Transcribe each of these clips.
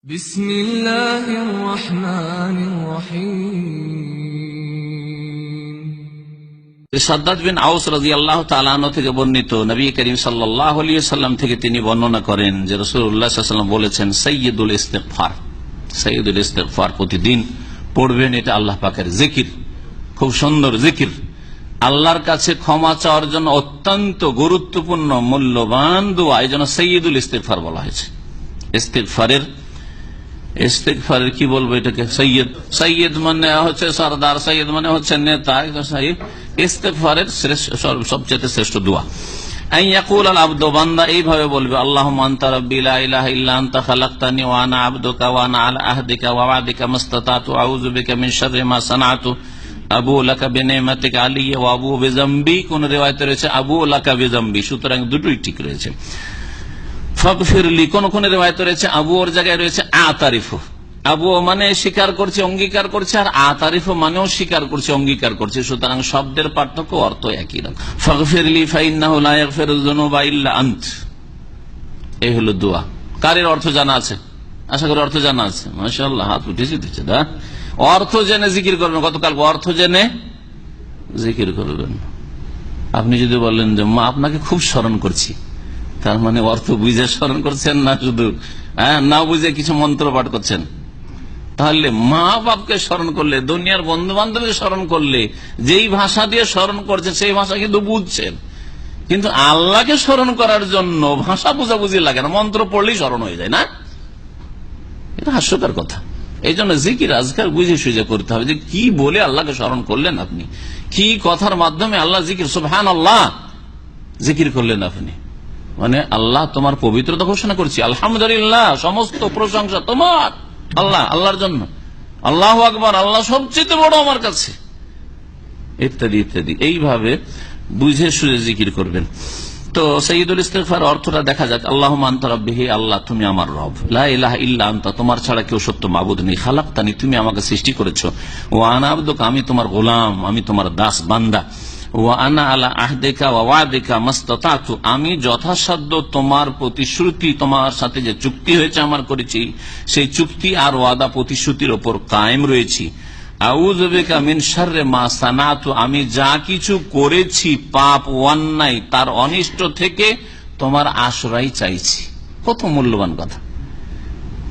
বিসমিল্লাহির রহমানির রহিম। সাদ্দাদ বিন আউস রাদিয়াল্লাহু তাআলা আনহু থেকে বর্ণিত, নবী করিম সাল্লাল্লাহু আলাইহি ওয়াসাল্লাম থেকে তিনি বর্ণনা করেন যে রাসূলুল্লাহ সাল্লাল্লাহু আলাইহি ওয়াসাল্লাম বলেছেন, সাইয়্যিদুল ইস্তিগফার প্রতিদিন পড়বেন। এটা আল্লাহ পাকের জিকির, খুব সুন্দর জিকির। আল্লাহর কাছে ক্ষমা চাওয়ার জন্য অত্যন্ত গুরুত্বপূর্ণ মূল্যবান দোয়া, এই জন্য সাইয়্যিদুল ইস্তিগফার বলা হয়েছে। ইস্তিগফারের কি বলবো এটাকে? সৈয়দ মানে হচ্ছে সরদার, সৈয়দ মানে হচ্ছে নেতা। ইস্তিগফারের সবচেয়ে শ্রেষ্ঠ দোয়া। বান্দা এইভাবে বলবে, আল্লাহুম্মা আনতা রাব্বি লা ইলাহা ইল্লা আনতা খালাকতানি ওয়া আনা আবদুকা ওয়া আনা আলা আহদিকা ওয়া ওয়াদিকা মাসতাতাতু আউযু বিকা মিন শাররি মা সানাতু আবু লাকা বিনিমাতিকা আলাইয়া ওয়া আবু বিযামবি। কোন রিওয়ায়াতে রয়েছে আবু লাকা বিযামবি, সুতরাং দুটোই ঠিক রয়েছে। ফাগফিরলি, কোন কোন রিওয়ায়াতে রয়েছে আবু, ওর জায়গায় রয়েছে আতারিফু। আবু মানে স্বীকার করছে, অঙ্গীকার করছে, আর আতারিফু মানেও স্বীকার করছে, অঙ্গীকার করছে। সুতরাং শব্দের পার্থক্য, অর্থ একই রকম। ফাগফিরলি ফাইন্নাহু লা ইয়াগফিরুয যুনুবা ইল্লা আনত, এই হলো দোয়া। কারের অর্থ জানা আছে? আশা করি অর্থ জানা আছে। মাশাআল্লাহ, হাত উঠেছে দিচ্ছে। অর্থ জেনে জিকির করবেন। গতকাল অর্থ জেনে জিকির করবেন। আপনি যদি বলেন যে মা আপনাকে খুব স্মরণ করছি, তার মানে অর্থ বুঝে স্মরণ করছেন না, শুধু না বুঝে কিছু মন্ত্র পাঠ করছেন? তাহলে মা বাপকে স্মরণ করলে, দুনিয়ার বন্ধু বান্ধবকে স্মরণ করলে, যেই ভাষা দিয়ে স্মরণ করছেন সেই ভাষা কিন্তু বুঝছেন, কিন্তু আল্লাহকে স্মরণ করার জন্য ভাষা বুঝাবুঝি লাগে না, মন্ত্র পড়লেই স্মরণ হয়ে যায় না। এটা হাস্যকর কথা। এই জন্য জিকির আজকাল বুঝে সুঝে করতে হবে যে কি বলে আল্লাহকে স্মরণ করলেন আপনি, কি কথার মাধ্যমে আল্লাহ জিকির, সুবহানাল্লাহ জিকির করলেন আপনি। মানে আল্লাহ তোমার পবিত্রতা ঘোষণা করছি, আলহামদুলিল্লাহ সমস্ত প্রশংসা তোমার, আল্লাহ, আল্লাহর জন্য, আল্লাহু আকবার, আল্লাহ সবচেয়ে বড় আমার কাছে, ইত্যাদি ইত্যাদি। এইভাবে বুঝে সুঝে জিকির করবেন। তো সাইয়্যিদুল ইস্তিগফার অর্থটা দেখা যাক। আল্লাহুম্মা আনতা রাব্বি, হে আল্লাহ তুমি আমার রব, লা ইলাহা ইল্লা আনতা তোমার ছাড়া কেউ সত্য মাবুদ নেই, খালাকতানি তুমি আমাকে সৃষ্টি করেছো, ওয়া আনা আবদুকা আমি তোমার গোলাম, আমি তোমার দাস বান্দা, ওয়া আনা আলা আহদিকা ওয়া ওয়াদিকা মাসতাতাতু আমি যথাসাধ্য তোমার প্রতিশ্রুতি, তোমার সাথে যে চুক্তি হয়েছে আমার করেছি, সেই চুক্তি আর ওয়াদা প্রতিশ্রুতির উপর কায়েম রয়েছি। আউযু বিকা মিন শাররি মা সানাতু আমি যা কিছু করেছি পাপ অন্যায়, তার অনিষ্ট থেকে তোমার আশ্রয় চাইছি। কত মূল্যবান কথা,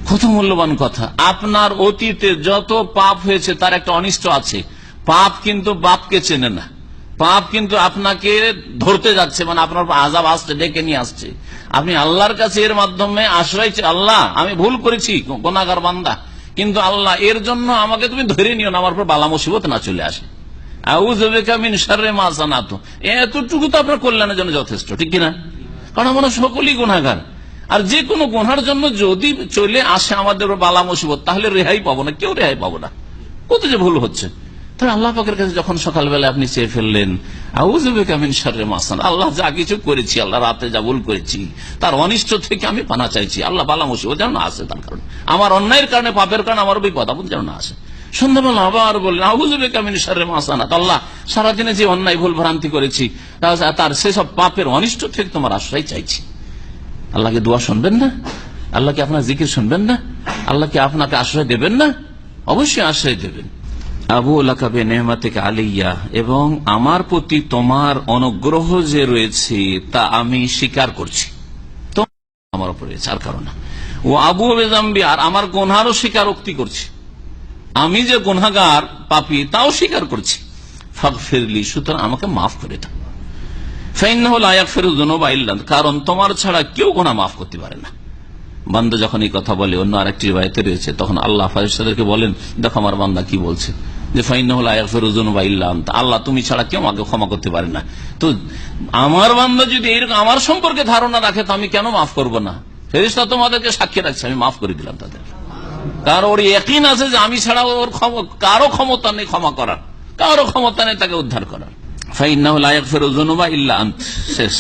কত মূল্যবান কথা। আপনার অতীতে যত পাপ হয়েছে তার একটা অনিষ্ট আছে। পাপ কিন্তু বাপকে চেনে না, পাপ কিন্তু আপনাকে ধরতে যাচ্ছে, মানে আপনার আযাব আসছে, ডেকে নিয়ে আসছে। আপনি আল্লাহর কাছে এর মাধ্যমে আশ্রয় চাই, আল্লাহ আমি ভুল করেছি, গুনাহগার বান্দা, কিন্তু আল্লাহ এর জন্য আমাকে তুমি ধরে নিও না, আমার উপর বালা মুসিবত না চলে আসে। আউযু বিকা মিন শাররি মা সানাতু এতটুকু তো আপনার কল্যাণের জন্য যথেষ্ট, ঠিক কিনা? কারণ আমরা সকলেই গুনাহগার, আর যে কোনো গুনার জন্য যদি চলে আসে আমাদের বালা মুসিবত, তাহলে রেহাই পাবো না, কেউ রেহাই পাবো না। কত যে ভুল হচ্ছে। তাহলে আল্লাহ পাকের কাছে যখন সকালবেলা আপনি চেয়ে ফেললেন, আউযু বিকা মিন শাররি মা সানাতু আল্লাহ যা কিছু করেছি, আল্লাহ রাতে যা ভুল করেছি তার অনিষ্ট থেকে আমি পানা চাইছি, আল্লাহ বালা মুসিবত যেন না আসে, তার কারণে আমার অন্যায়ের কারণে, পাপের কারণে আমার বিপদ আপদ যেন না আসে। সন্ধ্যাবেলা আবার বললেন, আউযু বিকা মিন শাররি মা সানাতু আল্লাহ সারাদিনে যে অন্যায় ভুল ভ্রান্তি করেছি তার সেসব পাপের অনিষ্ট থেকে তোমার আশ্রয় চাইছি। আল্লাহকে দোয়া শুনবেন না? আল্লাহকে আপনার জিকির শুনবেন না? আল্লাহকে আপনাকে আশ্রয় দেবেন না? অবশ্যই আশ্রয় দেবেন। আবু লাকা বিনিমাতিকা আলাইয়া এবং আমার প্রতি তোমার অনুগ্রহ যে রয়েছে তা আমি স্বীকার করছি, তো আমার উপরে আর কারণ। ও আবু বিযামবি আর আমার গুনাহও স্বীকারোক্তি করছি, আমি যে গুনাহগার পাপী তাও স্বীকার করছি। ফাগফিরলি সুতরাং আমাকে মাফ করে দাও। ফাইন্নাহু লা ইয়াগফিরুয যুনুবা ইল্লা আনতা কারণ তোমার ছাড়া কেউ গুনাহ মাফ করতে পারে না। বান্দা যখন এই কথা বলে, অন্য আরেকটি রিওয়ায়াতে রয়েছে, তখন আল্লাহ ফেরেশতাদেরকে বলেন, দেখো আমার বান্দা কি বলছে, যে ফাইন্নাহু লা ইয়াগফিরুয যুনুবা ইল্লা আনতা আল্লাহ তুমি ছাড়া কেউ আমাকে ক্ষমা করতে পারে না। তো আমার বান্দা যদি এরকম আমার সম্পর্কে ধারণা রাখে, তো আমি কেন মাফ করব না? ফেরেশতা তোমাদেরকে সাক্ষী রাখছে, আমি মাফ করে দিলাম তাদের। কারণ ওর ইয়াকিন আছে যে আমি ছাড়া ওর কারো ক্ষমতা নেই ক্ষমা করার, কারো ক্ষমতা নেই তাকে উদ্ধার করার। ফাইন্নাহু লা ইয়াগফিরুয যুনুবা ইল্লা আনতা শেষ।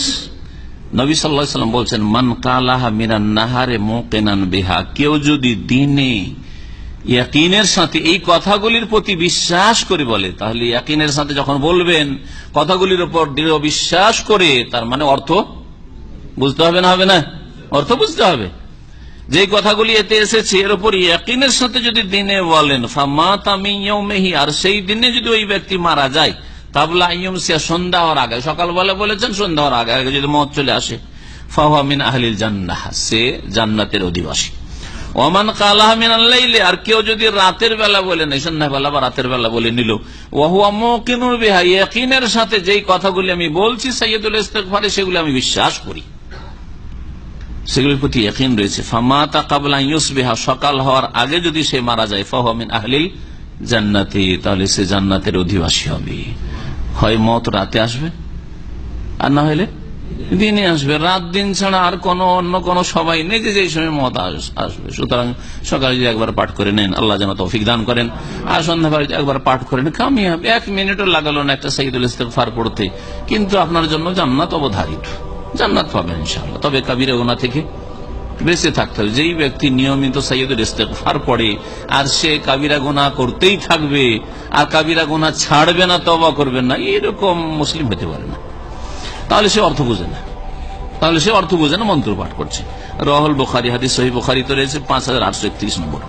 নবী সাল্লাল্লাহু আলাইহি ওয়াসাল্লাম বলছেন, মান কালাহা মিনান নাহারে মুকিনান বিহা কেউ যদি দিনে ইয়াকিনের সাথে এই কথাগুলির প্রতি বিশ্বাস করে বলে, তাহলে ইয়াকিনের সাথে যখন বলবেন, কথাগুলির উপর দৃঢ় বিশ্বাস করে, তার মানে অর্থ বুঝতে হবে না, হবে না? অর্থ বুঝতে হবে। যে কথাগুলি এতে এসেছে এর উপর ইয়াকিনের সাথে যদি দিনে বলেন ফামাতা মিন ইয়াউমিহি, আর সেই দিনে যদি ওই ব্যক্তি মারা যায় তাবলা ইয়ুমসিয়া, সন্ধ্যা হওয়ার আগে, সকালবেলা বলেছেন সন্ধ্যা হওয়ার আগে আগে যদি মওত চলে আসে, ফাহুয়া মিন আহলিল জান্নাহ, সে জান্নাতের অধিবাসী। ওমান কালাহা মিনাল লাইলি, আর কেউ যদি রাতের বেলা বলে নাই, সন্ধ্যাবেলা বা রাতের বেলা বলে নিল, ওয়া হুয়া মুকিনুন বিহা, ইয়াকিনের সাথে যেই কথাগুলি আমি বলছি সাইয়্যিদুল ইস্তিগফারে সেগুলি আমি বিশ্বাস করি, সেগুলির প্রতি ইয়াকিন রয়েছে, ফামাতা ক্বাবলা ইউসবিহা, সকাল হওয়ার আগে যদি সে মারা যায়, ফাহুয়া মিন আহলিল জান্নাতি, তাহলে সে জান্নাতের অধিবাসী হবে। হয় মত রাতে আসবে আর না হলে দিনে আসবে, রাত দিন ছাড়া আর কোন অন্য কোন সবাই নেই যে যেই সময় মত আসবে। সুতরাং সকালে যদি একবার পাঠ করে নেন, আল্লাহ যেন তৌফিক দান করেন, আর সন্ধ্যাবেলা একবার পাঠ করে নেন, কামিয়াব। 1 মিনিটও লাগালো না একটা সাইয়্যিদুল ইস্তিগফার পড়তে, কিন্তু আপনার জন্য জান্নাত অবধারিত, জান্নাত পাবেন ইনশাআল্লাহ। তবে কাবিরা গুনাহ থেকে বেঁচে থাকতে হবে। যেই ব্যক্তি নিয়মিত সাইয়্যিদুল ইস্তিগফার পড়ে আর সে কাবিরা গুনাহ করতেই থাকবে আর কাবিরা গুনাহ ছাড়বে না, তওবা করবেন না, এরকম মুসলিম হতে পারে না। তাহলে সে অর্থ বোঝে না, মন্ত্র পাঠ করছে। রাওয়াহুল বুখারী, হাদিস সহিহ বুখারীতে রয়েছে 5831 নম্বর।